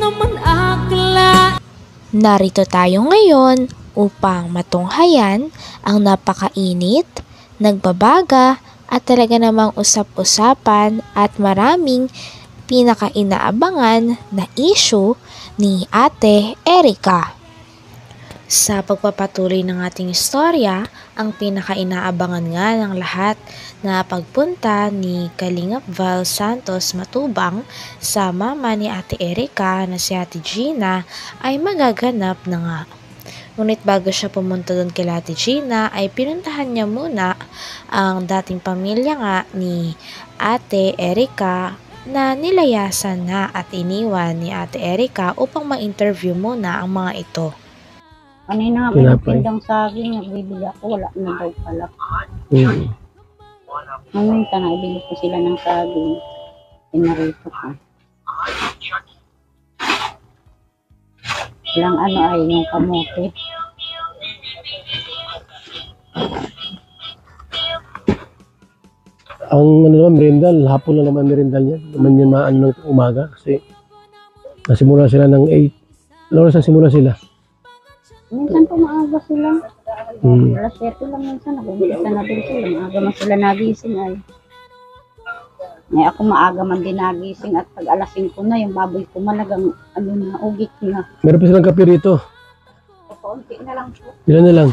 naman akla. Narito tayo ngayon upang matunghayan ang napakainit, nagbabaga at talaga namang usap-usapan at maraming pinaka-inaabangan na issue ni Ate Erica. Sa pagpapatuloy ng ating istorya, ang pinaka-inaabangan nga ng lahat na pagpunta ni Kalingap Val Santos Matubang sa mama ni Ate Erica na si Ate Gina ay magaganap na nga. Ngunit bago siya pumunta doon kay Ate Gina ay pinuntahan niya muna ang dating pamilya nga ni Ate Erica na nilayasan na at iniwan ni Ate Erica upang ma-interview muna ang mga ito. Kanina may nagtindang saging, nagbibili ako, wala na daw pala. Ngayon, naibili ko sila ng saging. Pinarito ko. Walang ano ay yung kamote. Ang ano naman, merindal, hapon na naman merindal niya. Naman yun maano ng umaga kasi nasimula sila ng 8. Ano oras nasimula sila? Minsan po maaga sila. Alas 7 lang minsan. Nag-umpisa na din sila. Maaga man sila nagising ay. May ako maaga man din nagising at pag alas 5 na yung baboy ko malagang ano na, ugit na. Meron pa silang kape rito? Kaunti na lang po. Ilan na lang?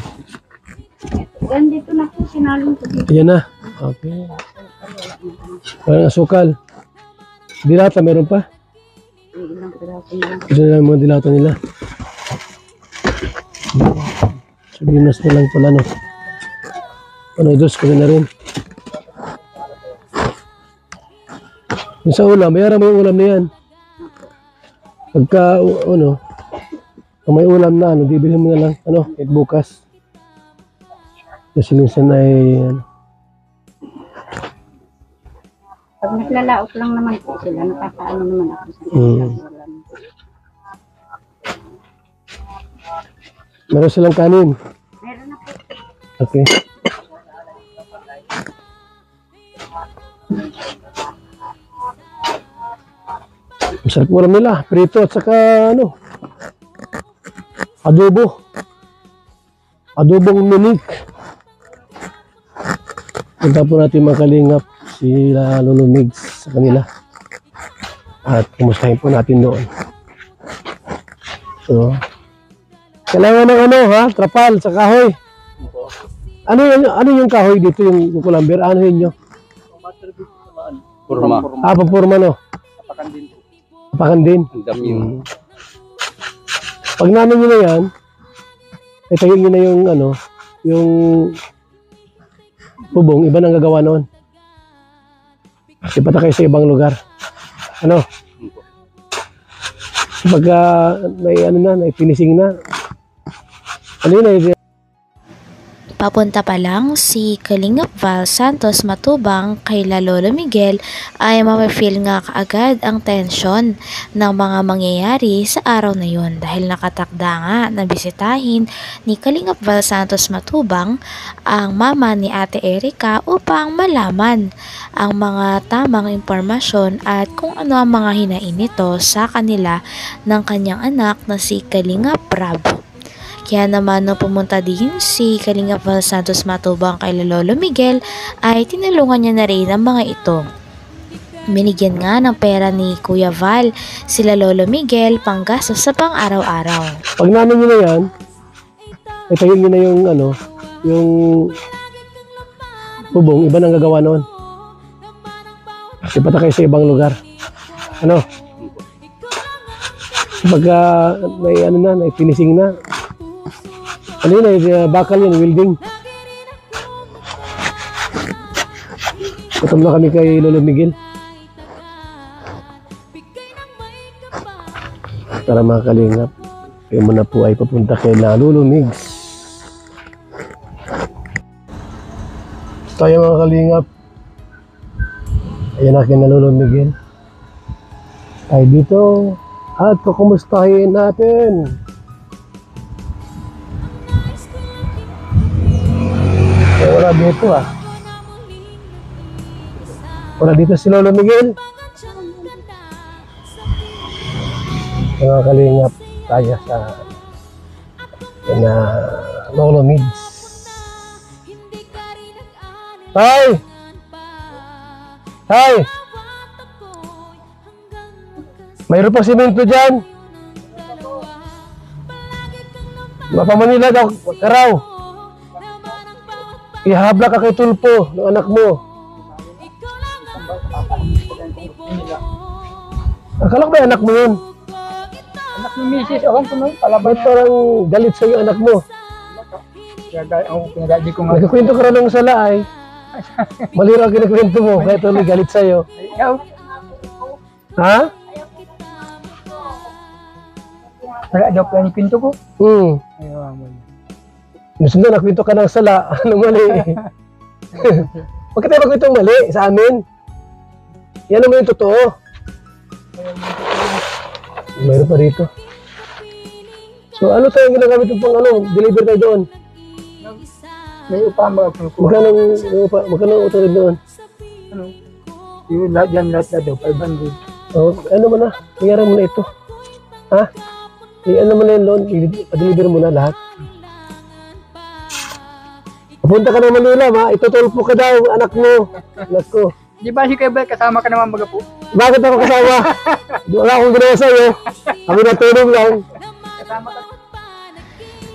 Dito na po, sinalong ko dito. Ayan na. Okay. Walang asukal. Dilata meron pa? Ilang piraso na lang. Ilan na lang mga dilata nila? Sabinas na lang pala, no? Ano, dos ko na rin. Yung sa ulam, bayaran mo yung ulam na yan. Pagka, ano, kung may ulam na, ano, bibilhin mo na lang, ano, kahit bukas. Kasi minsan ay, ano. Pag naglalaot lang naman po sila, nakakaano naman ako sa ulam. Meron silang kanin. Meron na po. Okay. Masarap ulam nila. Prito at saka ano. Adobo. Adobong minik. Punta po natin mga kalingap si Lolo Migs sa kanila. At kumustahin po natin doon. So, kailangan ng ano ha, trapal sa kahoy. Ano yung kahoy dito, yung kukulamber? Ano yun nyo? Purma. Papurma no? Apakan din. Apakan din? Ang dami yun. Pag namin nyo na yan, itayo nyo na yung ano, yung bubong, iba nang gagawa noon. Kasi pata kayo sa ibang lugar. Ano? Pagka may ano na, may finishing na, ano yun? Papunta pa lang si Kalingap Val Santos Matubang kay Lolo Miguel ay mapifeel nga kaagad ang tensyon ng mga mangyayari sa araw na yun dahil nakatakda nga na bisitahin ni Kalingap Val Santos Matubang ang mama ni Ate Erica upang malaman ang mga tamang impormasyon at kung ano ang mga hinain nito sa kanila ng kanyang anak na si Kalingap Rab. Kaya naman nung pumunta din si Kalingap Val Santos Matubang kay Lolo Miguel ay tinulungan niya na rin ang mga ito. Binigyan nga ng pera ni Kuya Val sila Lolo Miguel panggastos sa pang-araw-araw. Pag namin nyo na yan, itayo nyo na yung ano, yung bubong, iba nang gagawa noon. Kasi pata kayo sa ibang lugar. Ano? Pagka may ano na, may finishing na, ano yun, bakal yun, welding. Gutom na kami kay Lolo Miguel. Tara mga kalingap, kayo muna po ay papunta kay Lolo Migs. Tayo mga kalingap. Ayan na kay Lolo Miguel. Ay dito at kukumustahin natin. Wala dito ah. Wala dito si Lolo Miguel. mga kalingap tayo sa Lolo Mids. Tay! Tay! Mayroon pa simento dyan. Mapa Manila daw, karaw. Ihabla ka kay Tulpo ng anak mo. Akala ko ba anak mo yun? Anak ni Mrs. Awan ko nun, palaban Ba't parang galit sa'yo anak mo? Di ko nga. Nagkukwento ka rin ng sala ay. Mali raw kinakwento mo, kaya tuloy galit sa'yo. Ikaw, Ha? wala daw pala ni pinto ko. Ayaw mo. Gusto na nakwento ka ng sala. Anong mali? Bakit tayo nakwento mali sa amin? Yan naman yung totoo. Mayroon pa dito. So ano tayo ginagamit yung pang deliver tayo doon? May upa mga pangkuha. Magkano ang utang doon? Ano? Yung lahat yan, lahat na daw, 500. Oh, ano mo na? Nangyari mo na ito. Ha? Ano mo na yung loan? I-deliver mo na lahat. Papunta ka na Manila, ma. Itutulpo ka daw, anak mo. Anak ko. Di ba si Kebel, kasama ka naman baga po? Bakit ako kasama? Wala akong ginawa sa'yo. Kami natulong lang. Kasama ka.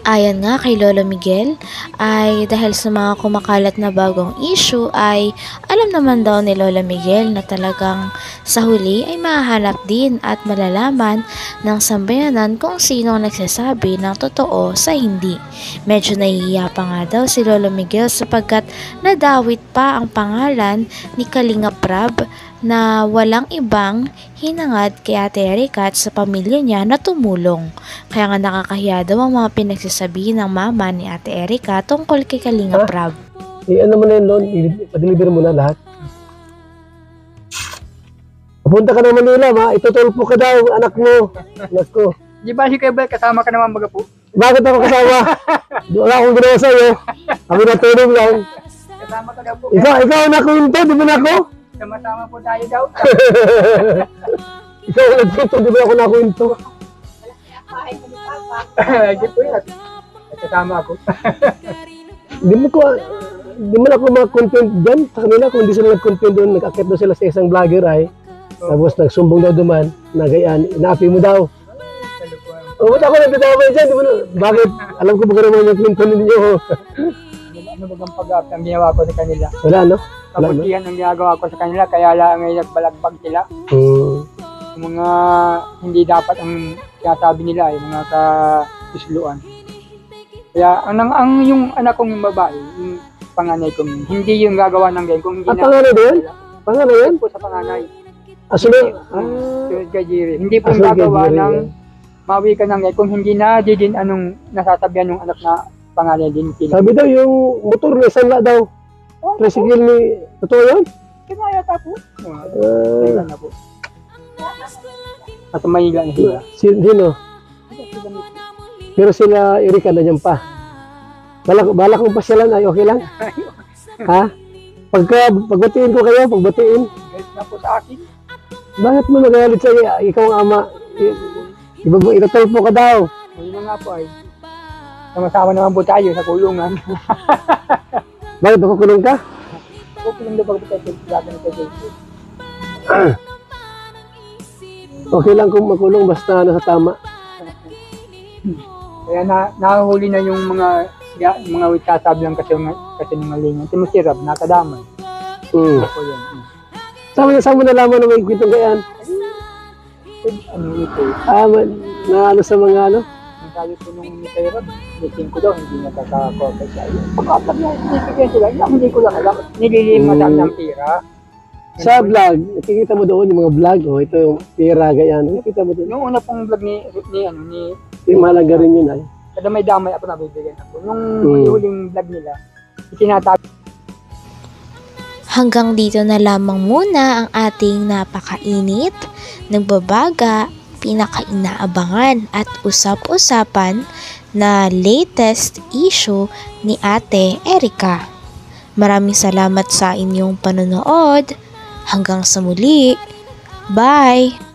Ayon nga kay Lolo Miguel ay dahil sa mga kumakalat na bagong issue ay alam naman daw ni Lolo Miguel na talagang sa huli ay mahanap din at malalaman ng sambayanan kung sino ang nagsasabi ng totoo sa hindi. Medyo nahihiya pa nga daw si Lolo Miguel sapagkat nadawit pa ang pangalan ni Kalinga Prab na walang ibang hinangad kay Ate Erica at sa pamilya niya na tumulong. Kaya nga nakakahiya daw ang mga pinagsasabi ng mama ni Ate Erica tungkol kay Kalinga Prab. Ano mo na yung loan? I-deliver mo na lahat. Papunta ka na Manila, ma. Itutulpo ka daw, anak mo. Anak ko. Di ba si Kebel, kasama ka naman baga po? Bakit ako kasama? Wala akong ginawa sa'yo. Kami natulong lang. Kasama ka daw po. Ikaw anak ko yun to, di ba na ako? Sama-sama po tayo daw. Ikaw ang nagkwento, di ba ako nakwento? Di po yan. Kasama ako. Di mo na ako mag-content dyan sa kanila kung hindi sila nag-content doon, nag-akit daw sila sa isang vlogger ay. Tapos nagsumbong daw duman, nagayaan, inaapi mo daw. O, ba't ako nagdadamay dyan? Di mo na, bakit? Alam ko ba naman yung kwento ninyo? Ano bagang pag-up ang ginawa ko sa kanila? Wala, no? Wala, no? Kaputihan ang ginagawa ko sa kanila, kaya lang ay nagbalagbag sila. Yung mga hindi dapat ang sinasabi nila, yung mga kaisluan. Kaya ang yung anak kong babae, yung panganay ko, hindi yung gagawa ng ganyan. Kung hindi panganay din? Panganay yan? Po sa panganay. Sunod kay Jerry. Hindi po gagawa ng mawi ka ng ganyan. Kung hindi na, di din anong nasasabihan ng anak na panganay din. Sabi daw yung motor ni Sanla daw. Tricycle ni... Totoo yun? Kaya yata po. Kaya na po. At mahiga na sila. Sino? Pero sila Erika na dyan pa. Balak kong pasyalan ay okay lang? Ha? Pagbatiin ko kayo, pagbatiin. Guys na po sa akin. Bakit mo magalit sa'yo? Ikaw ang ama. Itatulpo ka daw. Ayun na nga po ay. Sama-sama naman po tayo sa kulungan. Bakit makukulong ka? Kukulong na pag tayo sa Okay lang kung makulong basta nasa tama. Kaya nahuli na yung mga witsasabi lang kasi nangalingan. Si Masirab, nakadamay. Ako yan. Saan mo nalaman na may kwentong gayaan? Ano ito? Na sa mga ano? Ang sabi ko nung Masirab, meeting ko daw, hindi nakaka-copy siya. Pagkakap na, hindi sila. Hindi ko lang alam. Nililimatan ng pira. Sa vlog, nakikita mo doon yung mga vlog. Oh, ito yung pira, gayaan. Nakikita mo doon. Yung una pong vlog ni Yung malaga rin yun ay. kada may damay ako nabibigyan ako. Yung huling vlog nila, itinatabi. Hanggang dito na lamang muna ang ating napakainit, nagbabaga, pinakainaabangan at usap-usapan na latest issue ni Ate Erica. Maraming salamat sa inyong panonood. Hanggang sa muli. Bye!